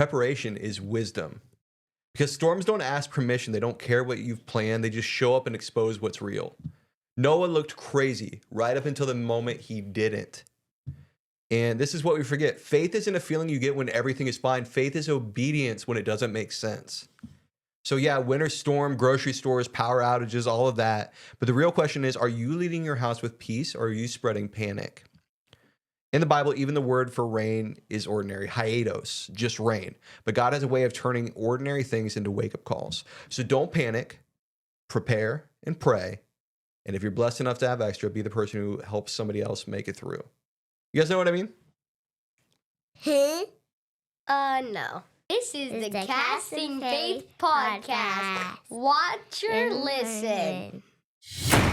preparation is wisdom. Because storms don't ask permission. They don't care what you've planned. They just show up and expose what's real. Noah looked crazy right up until the moment he didn't. And this is what we forget. Faith isn't a feeling you get when everything is fine. Faith is obedience when it doesn't make sense. So yeah, winter storm, grocery stores, power outages, all of that. But the real question is, are you leading your house with peace or are you spreading panic? In the Bible, even the word for rain is ordinary, hiatus, just rain. But God has a way of turning ordinary things into wake-up calls. So don't panic, prepare, and pray. And if you're blessed enough to have extra, be the person who helps somebody else make it through. You guys know what I mean? No. This is the Casting Faith Podcast. Watch or listen.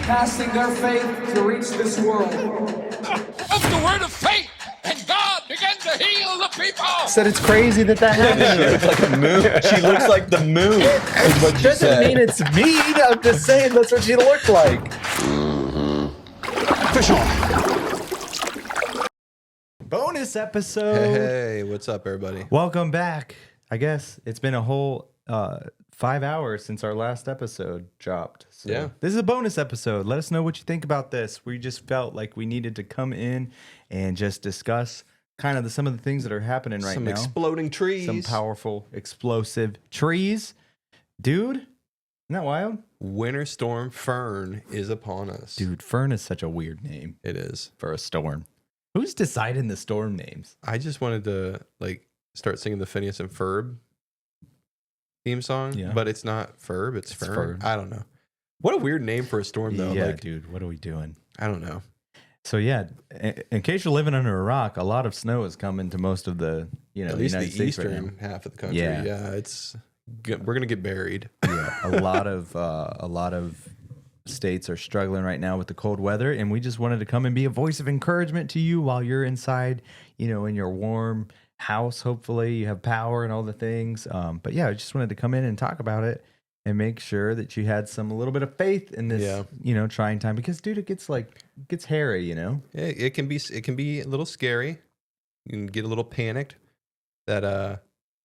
Casting their faith to reach this world. Of the word of faith, and God began to heal the people. Said it's crazy that happened. She looks like a moon. She looks like the moon. Is what you Doesn't said. mean it's mean. I'm just saying that's what she looked like. Fish on. Bonus episode. Hey, what's up, everybody? Welcome back. I guess it's been a whole 5 hours since our last episode dropped. So Yeah. This is a bonus episode. Let us know what you think about this. We just felt like we needed to come in and just discuss kind of some of the things that are happening right Some now. exploding trees. Some powerful, explosive trees. Dude, isn't that wild? Winter storm Fern is upon us. Dude, Fern is such a weird name It is. for a storm. Who's deciding the storm names? I just wanted to start singing the Phineas and Ferb theme song, Yeah. but it's not Ferb, it's Fern. Fern. I don't know. What a weird name for a storm, though. Yeah, dude, what are we doing? I don't know. So yeah, in case you're living under a rock, a lot of snow is coming to most of the At least United the States right eastern half of the country. Yeah. We're gonna get buried. now. Yeah, a lot of states are struggling right now with the cold weather, and we just wanted to come and be a voice of encouragement to you while you're inside, in your warm house. Hopefully, you have power and all the things. But yeah, I just wanted to come in and talk about it and make sure that you had a little bit of faith in this, trying time. Because dude, it gets hairy. It can be a little scary. You can get a little panicked.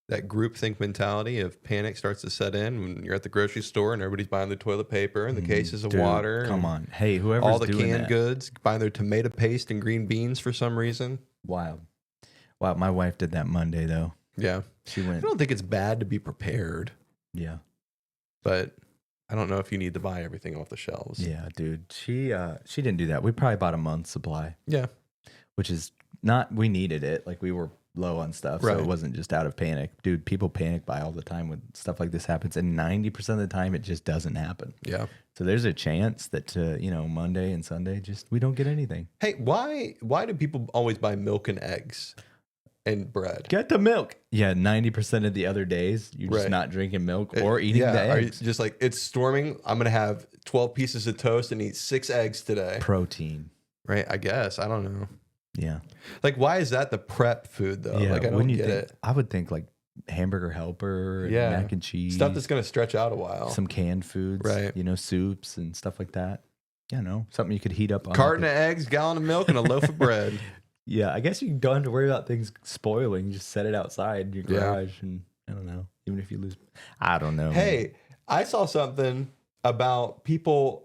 That groupthink mentality of panic starts to set in when you're at the grocery store and everybody's buying their toilet paper and the cases of Dude, water. Come on, hey, whoever's all the doing canned that. goods, buying their tomato paste and green beans for some reason. Wild. Wow, my wife did that Monday though. Yeah, She I went. don't think it's bad to be prepared, Yeah, but I don't know if you need to buy everything off the shelves. yeah, dude. She didn't do that. We probably bought a month's supply, Yeah. which is not. We needed it. Like we were low on stuff, so Right. it wasn't just out of panic, dude. People panic buy all the time when stuff like this happens, and 90% of the time it just doesn't happen. Yeah. So there's a chance that Monday and Sunday we don't get anything. Hey, why do people always buy milk and eggs and bread? Get the milk. Yeah, 90% of the other days you're just Right. not drinking milk or eating the Are you eggs. just like, it's storming, I'm gonna have 12 pieces of toast and eat 6 eggs today. Protein. Right? I guess. I don't know. Yeah. Like, why is that the prep food though? Like, I don't wouldn't you get think- it. I would think like hamburger helper, and Yeah. mac and cheese, Stuff that's gonna stretch out a while. some canned foods, Right. Soups and stuff like that. Something you could heat up on. Carton of eggs, gallon of milk, and a loaf of bread. Yeah, I guess you don't have to worry about things spoiling. You just set it outside in your Yeah. garage, and I don't know. Even if you lose, I don't know. man. Hey, I saw something about people,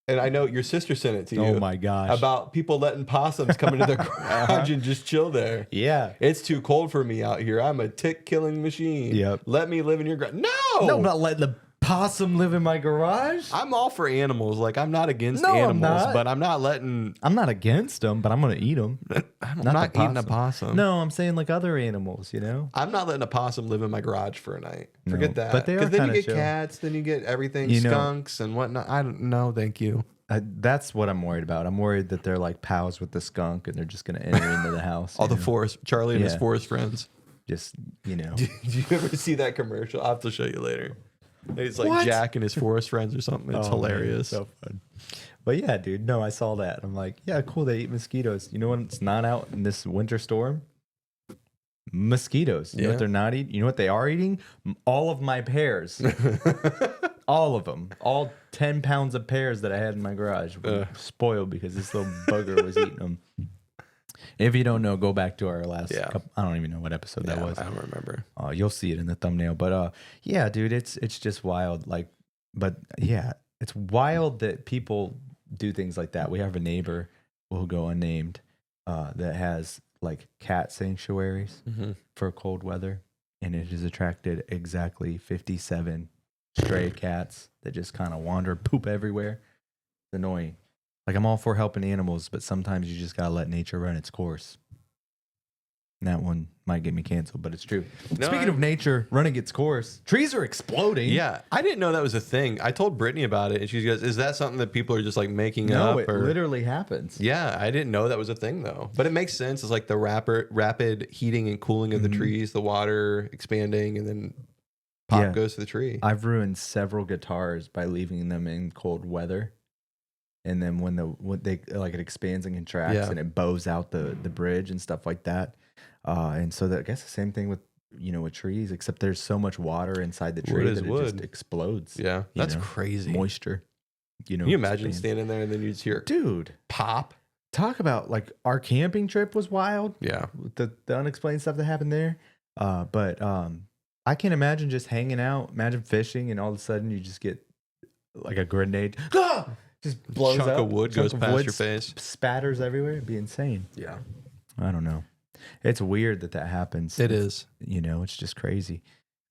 and I know your sister sent it to you. Oh my gosh. About people letting possums come into their garage and just chill there. Yeah. It's too cold for me out here. I'm a tick killing machine. Yep. Let me live in your garage. No! No, I'm not letting the possum live in my garage. I'm all for animals. Like, I'm not against No, I'm animals, not. but I'm not letting. I'm not against them, but I'm gonna eat them. I'm not eating a possum. No, I'm saying like other animals. I'm not letting a possum live in my garage for a night. Forget that. but they are Because then you kinda get chill. cats, then you get everything, You know- skunks and whatnot. I don't know. Thank you. That's what I'm worried about. I'm worried that they're like pals with the skunk and they're just gonna enter into the house. All you the know? forest, Charlie and his Yeah. forest friends. Just Did you ever see that commercial? I'll have to show you later. It's like What? Jack and his forest friends or something. It's Oh, man, hilarious. so fun. But yeah, dude, no, I saw that. I'm like, yeah, cool. They eat mosquitoes. You know when it's not out in this winter storm? Mosquitoes. You know Yeah. what they're not eating? You know what they are eating? All of my pears. All of them. All 10 pounds of pears that I had in my garage were spoiled because this little bugger was eating them. If you don't know, go back to our last Yeah. couple, I don't even know what episode that was. I don't remember. You'll see it in the thumbnail. But yeah, dude, it's just wild. Like, but yeah, it's wild that people do things like that. We have a neighbor, who'll go unnamed, that has like cat sanctuaries for cold weather, and it has attracted exactly 57 stray cats that just kind of wander, poop everywhere. It's annoying. Like, I'm all for helping animals, but sometimes you just gotta let nature run its course. And that one might get me canceled, but it's true. Speaking of nature running its course, trees are exploding. Yeah, I didn't know that was a thing. I told Brittany about it, and she goes, "Is that something that people are just like making up?" No, it literally happens. Yeah, I didn't know that was a thing though. But it makes sense. It's like the rapid heating and cooling of the trees, the water expanding, and then pop goes to the tree. I've ruined several guitars by leaving them in cold weather. And then when they like, it expands and contracts and it bows out the bridge and stuff like that. And so I guess the same thing with trees, except there's so much water inside the tree that it just explodes. Yeah, that's crazy. Moisture. Can you imagine standing there and then you just hear, dude, pop? Talk about, like, our camping trip was wild. Yeah, the unexplained stuff that happened there. But I can't imagine just hanging out. Imagine fishing and all of a sudden you just get like a grenade. Just blows chunk up. Of wood goes past your face. Spatters everywhere. It'd be insane. Yeah. I don't know. It's weird that happens. It is. It's just crazy.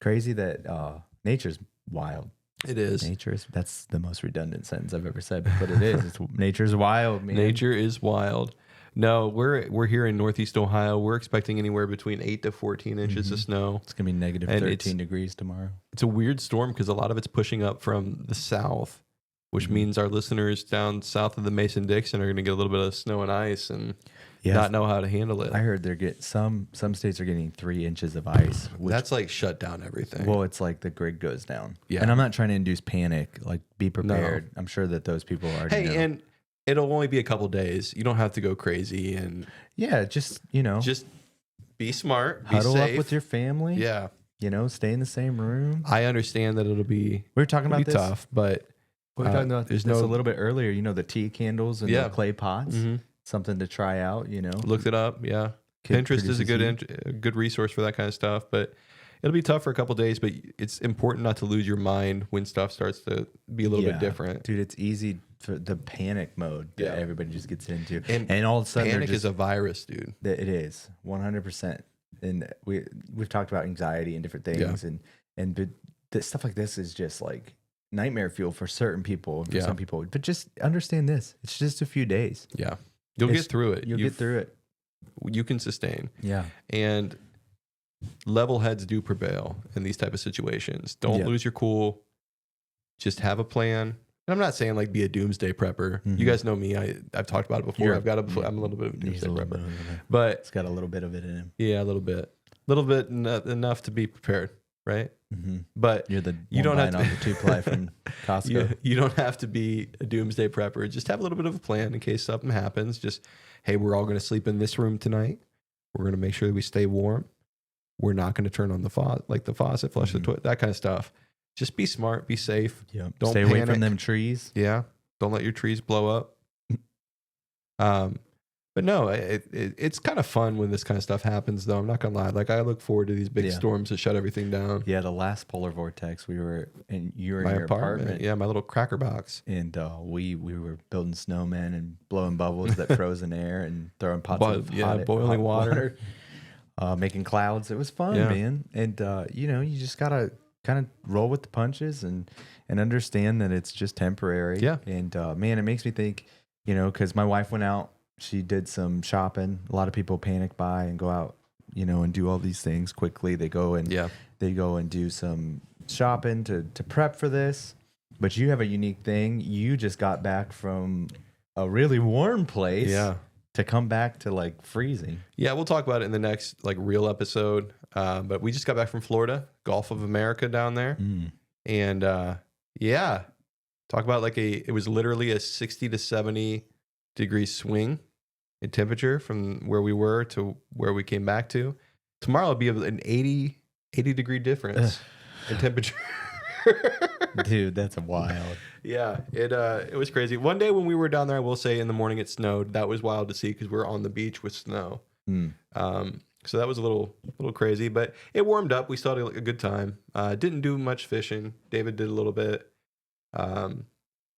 Crazy that nature's wild. It is. That's the most redundant sentence I've ever said, but it is. Nature's wild, man. Nature is wild. No, we're here in Northeast Ohio. We're expecting anywhere between 8 to 14 inches of snow. It's going to be negative 13 degrees tomorrow. It's a weird storm because a lot of it's pushing up from the south, which means our listeners down south of the Mason-Dixon are going to get a little bit of snow and ice and not know how to handle it. I heard some states are getting 3 inches of ice. That's like shut down everything. Well, it's like the grid goes down. Yeah. And I'm not trying to induce panic. Like, be prepared. No. I'm sure that those people already know. And it'll only be a couple days. You don't have to go crazy. And just be smart. Be huddle safe. Up with your family. Yeah. Stay in the same room. I understand that it'll be we were talking about this. Tough, but we were talking about this a little bit earlier. The tea candles and the clay pots. Something to try out. Looked it up. Yeah, Pinterest is a good resource for that kind of stuff. But it'll be tough for a couple days. But it's important not to lose your mind when stuff starts to be a little bit different. Dude, it's easy for the panic mode that everybody just gets into, and all of a sudden panic is a virus, dude. It is 100%. And we've talked about anxiety and different things, and stuff like this is just like nightmare fuel for certain people and for some people. But just understand this: it's just a few days. Yeah, you'll get through it. You'll get through it. You can sustain. Yeah, and level heads do prevail in these type of situations. Don't lose your cool. Just have a plan. And I'm not saying like be a doomsday prepper. You guys know me. I've talked about it before. I'm a little bit of a doomsday prepper, but it's got a little bit of it in him. Yeah, a little bit enough to be prepared, right? But you don't have to on the 2-ply from Costco. You don't have to be a doomsday prepper. Just have a little bit of a plan in case something happens. Just, hey, we're all going to sleep in this room tonight. We're going to make sure that we stay warm. We're not going to turn on the faucet, flush the toilet, that kind of stuff. Just be smart, be safe. Yeah. Don't stay panic. away from them trees. Yeah. Don't let your trees blow up. But no, it's kind of fun when this kind of stuff happens, though. I'm not gonna lie. Like, I look forward to these big storms that shut everything down. Yeah, the last polar vortex, you were in your apartment. Yeah, my little cracker box. And we were building snowmen and blowing bubbles that froze in air and throwing pots of boiling water. Making clouds. It was fun, man. And you just gotta kind of roll with the punches and understand that it's just temporary. Yeah. And man, it makes me think, because my wife went out. She did some shopping. A lot of people panic buy and go out, and do all these things quickly. They go and do some shopping to prep for this. But you have a unique thing. You just got back from a really warm place. Yeah. To come back to like freezing. Yeah, we'll talk about it in the next like real episode. But we just got back from Florida, Gulf of America down there. And talk about like it was literally a 60 to 70 degree swing in temperature from where we were to where we came back to. Tomorrow will be an 80 degree difference in temperature. Dude, that's wild. Yeah, it was crazy. One day when we were down there, I will say in the morning it snowed. That was wild to see because we were on the beach with snow. So that was a little crazy, but it warmed up. We still had a good time. Didn't do much fishing. David did a little bit.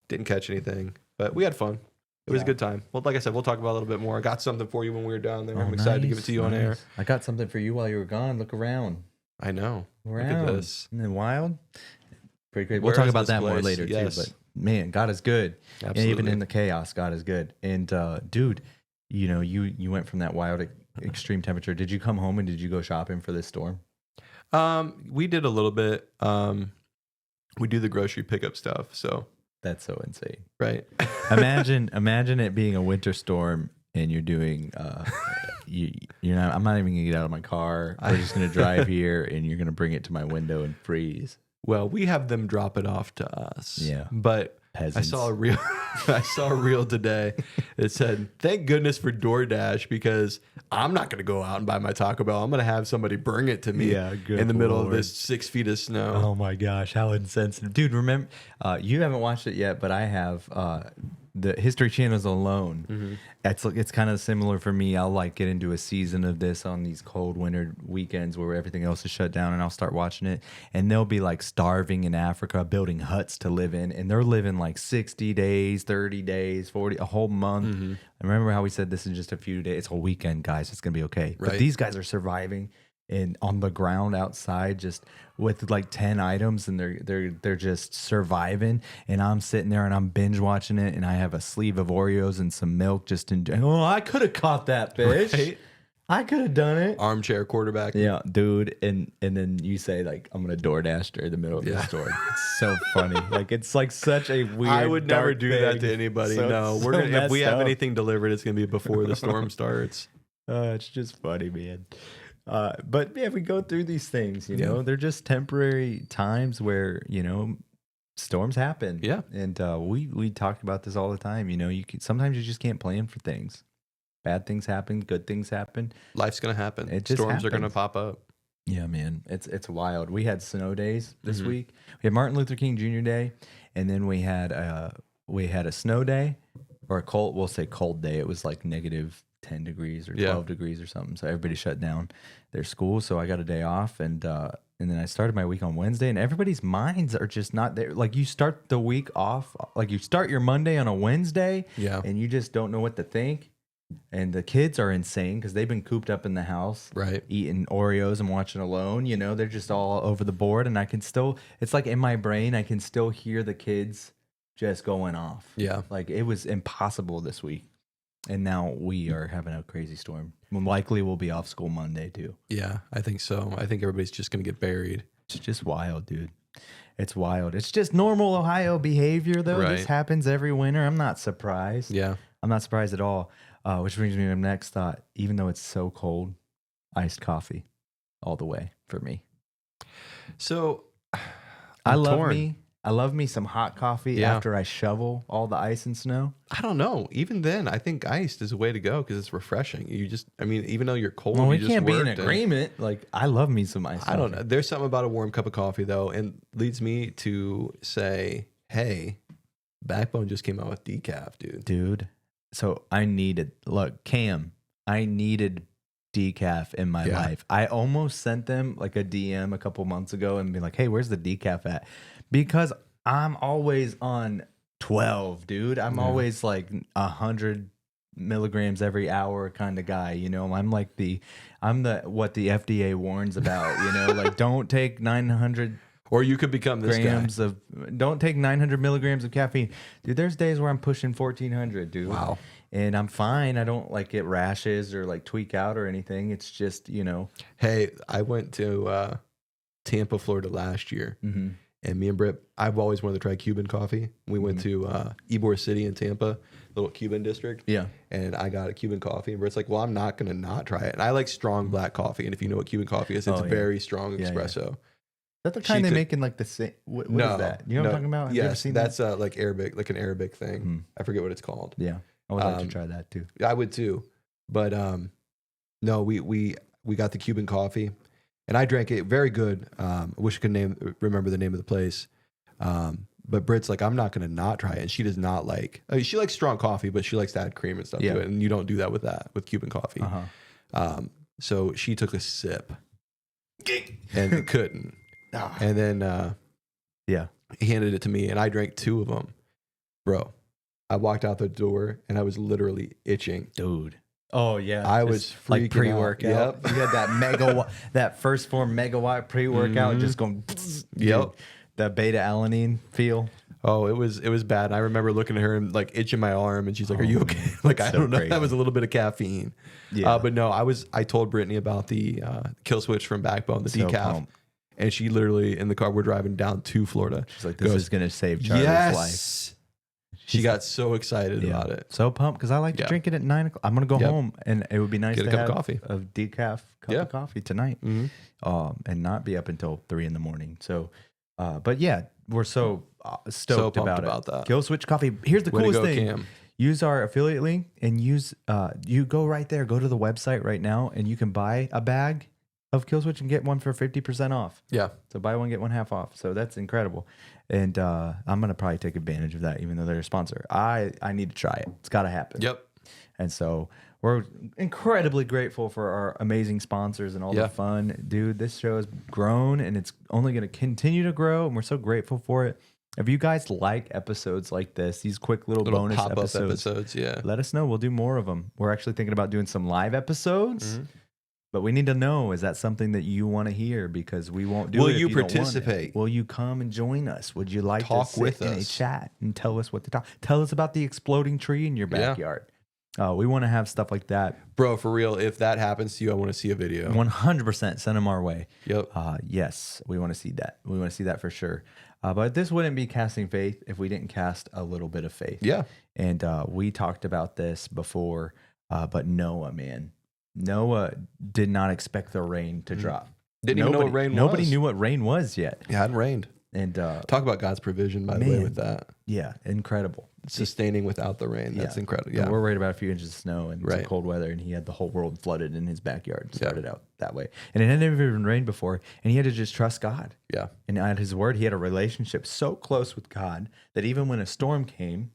Didn't catch anything, but we had fun. It was a good time. Well, like I said, we'll talk about it a little bit more. I got something for you when we were down there. I'm excited to give it to you on air. I got something for you while you were gone. Look around. I know. Look Around. at this. Isn't it wild? Pretty great. Where We'll talk is about this that more place? later Yes. too. But man, God is good. And even Absolutely. in the chaos, God is good. And dude, you know, you went from that wild extreme temperature. Did you come home and did you go shopping for this storm? We did a little bit. We do the grocery pickup stuff. So That's so insane. right. Imagine it being a winter storm and you're doing you're not. I'm not even gonna get out of my car. We're just gonna drive here and you're gonna bring it to my window and freeze. Well, we have them drop it off to us. Yeah. But Peasants. I saw a reel today that said, "Thank goodness for DoorDash because I'm not going to go out and buy my Taco Bell. I'm going to have somebody bring it to me Yeah, good in the middle of Lord. this 6 feet of snow." Oh my gosh, how insensitive. Dude, remember, you haven't watched it yet, but I have. The History Channel's Alone. Mm-hmm. It's kind of similar for me. I'll like get into a season of this on these cold winter weekends where everything else is shut down and I'll start watching it. And they'll be like starving in Africa, building huts to live in. And they're living like 60 days, 30 days, 40, a whole month. Mm-hmm. I remember how we said this in just a few days. It's a weekend, guys. It's going to be okay. But Right. these guys are surviving. And on the ground outside, just with like 10 items, and they're just surviving. And I'm sitting there and I'm binge watching it, and I have a sleeve of Oreos and some milk. Just enjoying. Oh, I could have caught that fish. Right? I could have done it. Armchair quarterback. Yeah, dude. And then you say like, I'm gonna DoorDash during the middle of the store. It's so funny. Like it's like such a weird. I would never dark do that thing. to anybody. So- No, so we're gonna, if we messed have up. anything delivered, it's gonna be before the storm starts. It's just funny, man. But yeah, we go through these things, you Yeah. know, they're just temporary times where, you know, storms happen. Yeah. And we talk about this all the time. You know, sometimes you just can't plan for things. Bad things happen, good things happen. Life's gonna happen. It just Storms are gonna happens. pop up. Yeah, man. It's wild. We had snow days this Mhm. week. We had Martin Luther King Jr. Day, and then we had a snow day, or a cold. We'll say cold day. It was like negative 10 degrees or 12 degrees or something. So everybody shut down their school. So I got a day off, and then I started my week on Wednesday, and everybody's minds are just not there. Like you start the week off, like you start your Monday on a Wednesday, Yeah. and you just don't know what to think. And the kids are insane because they've been cooped up in the house, Right. eating Oreos and watching Alone. You know, they're just all over the board, and I can still. It's like in my brain, I can still hear the kids just going off. Yeah. Like it was impossible this week, and now we are having a crazy storm. Likely, we'll be off school Monday too. Yeah. I think so. I think everybody's just gonna get buried. It's just wild, dude. It's wild. It's just normal Ohio behavior, though. This Right. happens every winter. I'm not surprised. Yeah. I'm not surprised at all. Which brings me to my next thought. Even though it's so cold, iced coffee all the way for me. So I I'm love torn. me some hot coffee Yeah. after I shovel all the ice and snow. I don't know. Even then, I think iced is a way to go because it's refreshing. Even though you're cold, Well, we you just can't be in worked and- agreement. Like I love me some iced I don't know. coffee. There's something about a warm cup of coffee though, and leads me to say, hey, Backbone just came out with decaf, dude. Dude. So I needed Cam, I needed decaf in my Yeah. life. I almost sent them like a DM a couple months ago and be like, hey, where's the decaf at? Because I'm always on 12, dude. I'm always like 100 milligrams every hour kind of guy. You know, I'm the what the FDA warns about, you know, like don't take 900 Or you could become this grams guy. of, don't take 900 milligrams of caffeine. Dude, there's days where I'm pushing 1400, dude. Wow. And I'm fine. I don't like get rashes or like tweak out or anything. It's just, you know. Hey, I went to Tampa, Florida last year, and me and Britt, I've always wanted to try Cuban coffee. We went to Ybor City in Tampa, little Cuban district. Yeah. And I got a Cuban coffee, and Britt's like, well, I'm not going to not try it. And I like strong black coffee. And if you know what Cuban coffee is, it's Oh, yeah. very strong Yeah, yeah. espresso. Is that the kind they could- make in like the same, what is that? You know what I'm talking about? Have you ever Yes, seen that's that? like Arabic, like an Arabic thing. I forget what it's called. Yeah. I would like to um, try that too. I would too, but no, we got the Cuban coffee, and I drank it. Very good. I wish I could remember the name of the place. But Britt's like, I'm not going to not try it, and she does not like. I mean, she likes strong coffee, but she likes to add cream and stuff Yeah. to it, and you don't do that with Cuban coffee. Uh-huh. So she took a sip and couldn't. And then Yeah. he handed it to me and I drank 2 of them. Bro, I walked out the door and I was literally itching. Dude. Oh yeah. I just was freaking like out. pre-workout. Yep. You had that that first form megawatt pre-workout just going Yep. The beta alanine feel. Oh, it was bad. And I remember looking at her and like itching my arm and she's like, "Are you okay?" Like, I so don't know. crazy. That was a little bit of caffeine. Yeah. But no, I told Brittany about the kill switch from Backbone, the So decaf. pumped. And she literally in the car, we're driving down to Florida. She's like, this is gonna save Charlie's life. She got so excited about it. So pumped because I like to drink it at 9 o'clock. I'm gonna go home and it would be nice Get a to cup of have coffee. a decaf cup of coffee tonight, and not be up until 3 in the morning. So, but yeah, we're so stoked pumped about about that. Kill Switch Coffee. Here's the Way to coolest go, thing. Cam. Use our affiliate link and use you go right there. Go to the website right now and you can buy a bag of Kill Switch and get one for 50% off. Yeah. So buy one, get one half off. So that's incredible. And I'm going to probably take advantage of that, even though they're a sponsor. I need to try it. It's got to happen. Yep. And so we're incredibly grateful for our amazing sponsors and all the fun. Dude, this show has grown and it's only going to continue to grow. And we're so grateful for it. If you guys like episodes like this, these quick little bonus pop-up episodes, yeah. let us know. We'll do more of them. We're actually thinking about doing some live episodes. But we need to know, is that something that you want to hear? Because we won't do Will it if you you don't want it. participate? Will you come and join us? Would you like Talk to sit with in a us. chat and tell us what to talk? Tell us about the exploding tree in your backyard. We want to have stuff like that. Bro, for real, if that happens to you, I want to see a video. 100% send them our way. Yep. Yes, we want to see that. We want to see that for sure. But this wouldn't be casting faith if we didn't cast a little bit of faith. Yeah. And we talked about this before, but Noah, man. Noah did not expect the rain to drop. Didn't even know what rain was. Nobody knew what rain was yet. It hadn't rained. And Talk about God's provision, by the way, with that. Yeah, incredible. Sustaining without the rain. That's incredible. Yeah. And we're worried about a few inches of snow and some Right. cold weather, and he had the whole world flooded in his backyard. It started out that way. And it had never even rained before, and he had to just trust God. Yeah. And at his word, he had a relationship so close with God that even when a storm came,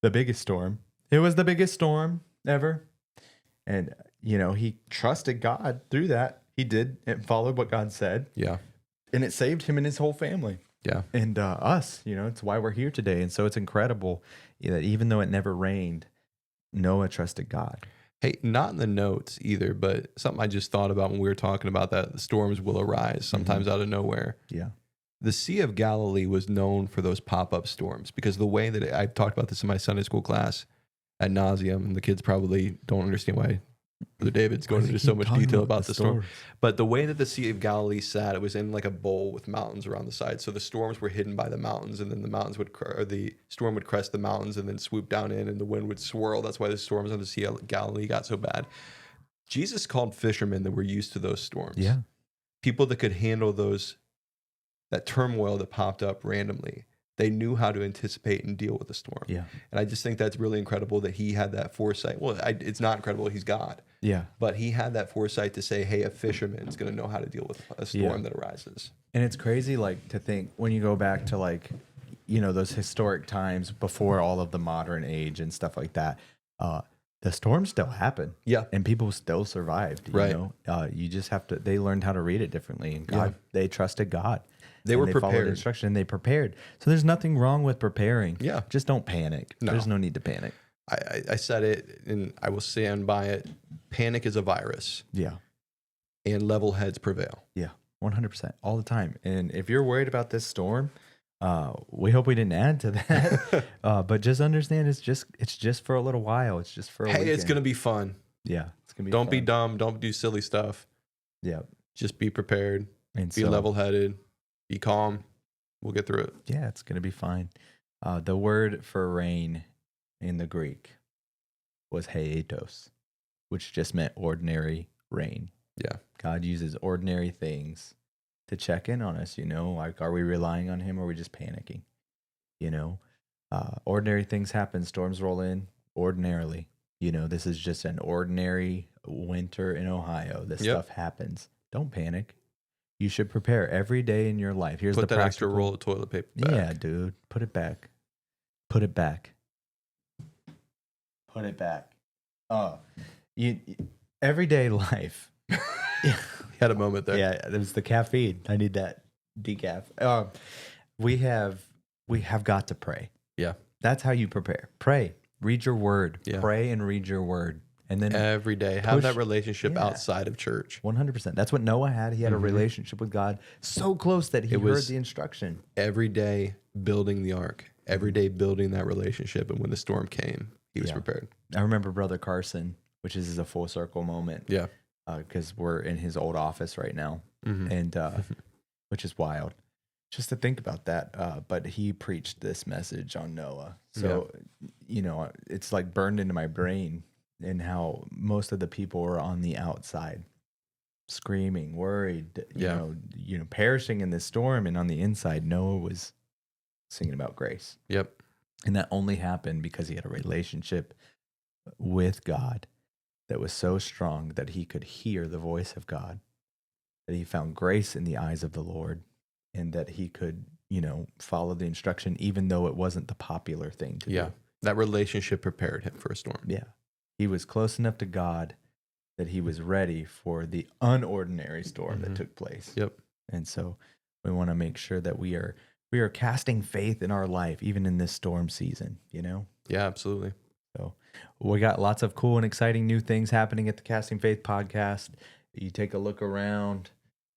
the biggest storm, it was the biggest storm ever. And, he trusted God through that. He did and followed what God said. Yeah. And it saved him and his whole family. Yeah. And us, it's why we're here today. And so it's incredible that even though it never rained, Noah trusted God. Hey, not in the notes either, but something I just thought about when we were talking about that the storms will arise sometimes out of nowhere. Yeah. The Sea of Galilee was known for those pop-up storms because the way that I talked about this in my Sunday school class ad nauseum, and the kids probably don't understand why Brother David's going into so much detail about the storm. But the way that the Sea of Galilee sat, it was in like a bowl with mountains around the side. So the storms were hidden by the mountains, and then the storm would crest the mountains and then swoop down in, and the wind would swirl. That's why the storms on the Sea of Galilee got so bad. Jesus called fishermen that were used to those storms. Yeah. People that could handle that turmoil that popped up randomly. They knew how to anticipate and deal with the storm. Yeah. And I just think that's really incredible that he had that foresight. Well, it's not incredible. He's God. Yeah. But he had that foresight to say, hey, a fisherman is going to know how to deal with a storm that arises. And it's crazy, to think when you go back to those historic times before all of the modern age and stuff like that, the storms still happen. Yeah. And people still survived. Right. You just have to, they learned how to read it differently. And God, they trusted God. They were Followed prepared. instruction and they prepared. So there's nothing wrong with preparing. Yeah. Just don't panic. No. There's no need to panic. I said it, and I will stand by it. Panic is a virus, Yeah. and level heads prevail. Yeah. 100% all the time. And if you're worried about this storm, we hope we didn't add to that. But just understand it's just for a little while. It's just for a Hey, weekend. it's going to be fun. Yeah. It's going to be Don't fun. be dumb. Don't do silly stuff. Yeah. Just be prepared. And Be level headed. Be calm. We'll get through it. Yeah, it's going to be fine. The word for rain in the Greek was hiatos, which just meant ordinary rain. Yeah. God uses ordinary things to check in on us, are we relying on him or are we just panicking? Ordinary things happen. Storms roll in ordinarily. This is just an ordinary winter in Ohio. This stuff happens. Don't panic. You should prepare every day in your life. Here's Put the that extra practical roll of toilet paper back. Yeah, dude. Put it back. Put it back. Put it back. Everyday life, Had a moment there. Yeah, it was the caffeine. I need that decaf. We have got to pray. Yeah. That's how you prepare. Pray. Read your word. Yeah. Pray and read your word. And then Every day. Have that relationship outside of church. 100%. That's what Noah had. He had a relationship with God so close that he heard the instruction. Every day building the ark. Every day building that relationship. And when the storm came, he was prepared. I remember Brother Carson, which is a full circle moment. Yeah. Because we're in his old office right now. And which is wild. Just to think about that. But he preached this message on Noah. So, it's like burned into my brain. And how most of the people were on the outside, screaming, worried, you know, perishing in this storm, and on the inside, Noah was singing about grace. Yep. And that only happened because he had a relationship with God that was so strong that he could hear the voice of God, that he found grace in the eyes of the Lord, and that he could, follow the instruction, even though it wasn't the popular thing to do. That relationship prepared him for a storm. Yeah. He was close enough to God that he was ready for the unordinary storm that took place. Yep. And so we want to make sure that we are casting faith in our life, even in this storm season, Yeah, absolutely. So we got lots of cool and exciting new things happening at the Casting Faith podcast. You take a look around.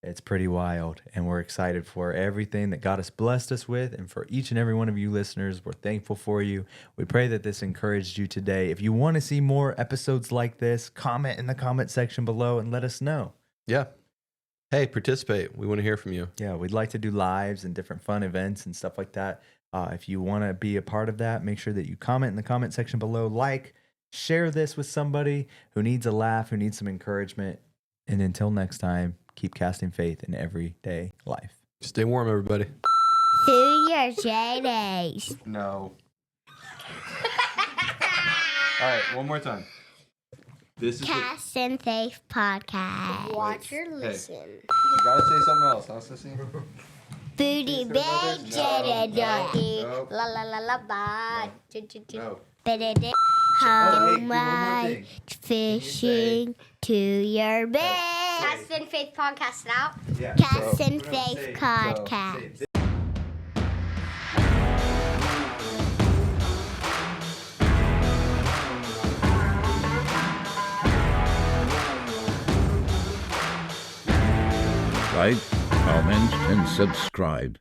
It's pretty wild, and we're excited for everything that God has blessed us with, and for each and every one of you listeners. We're thankful for you. We pray that this encouraged you today. If you want to see more episodes like this, comment in the comment section below and let us know. Yeah. Hey, participate. We want to hear from you. Yeah, we'd like to do lives and different fun events and stuff like that. If you want to be a part of that, make sure that you comment in the comment section below. Share this with somebody who needs a laugh, who needs some encouragement. And until next time, keep casting faith in everyday life. Stay warm, everybody. Through your shades. No. All right, one more time. This is Casting Faith podcast. Watch or listen. You gotta say something else, huh, Sissy? Booty bag, jada doggy. Nope. La la la la ba. No. How much fishing to your bed? Casting Faith podcast out. Yeah. Casting Faith podcast. Like, comment, and subscribe.